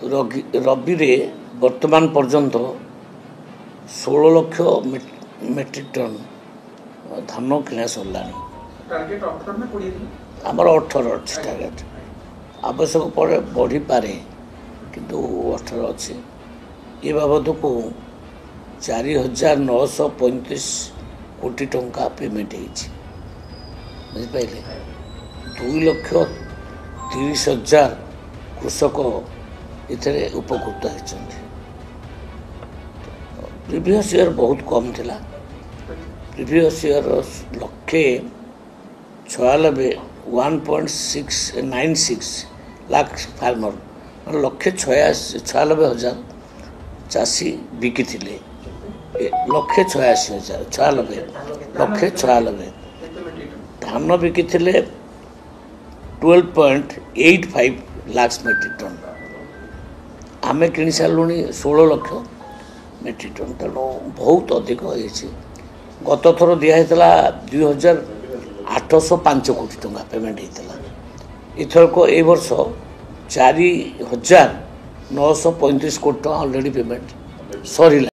रबी वर्तमान पर्यंत 16 lakh metric ton धान किणा सरला आमर 18 अच्छे टार्गेट आवश्यक पड़े बढ़ी पारे किंतु 18 अच्छे ये बाबद को 4,935 कोटी टंका पेमेंट बुझिपारे 2,30,000 कृषक इतने उपकृत होती प्रीवियस ईयर बहुत कम थिला प्रीवियस ईयर 1.96 लाख फार्मर 1,96,000 चाषी बिकी थे 1,86,000 धान बिकी थे 12.85 लाख मेट्रिक टन आम कि सारू 16 लाख मेट्रिक टन तेणु बहुत अधिक होती गत थर दिखाई 2,805 कोटी टंका पेमेंट होता इथर को ए वर्ष 4,935 कोटी टंका ऑलरेडी पेमेंट सरीला।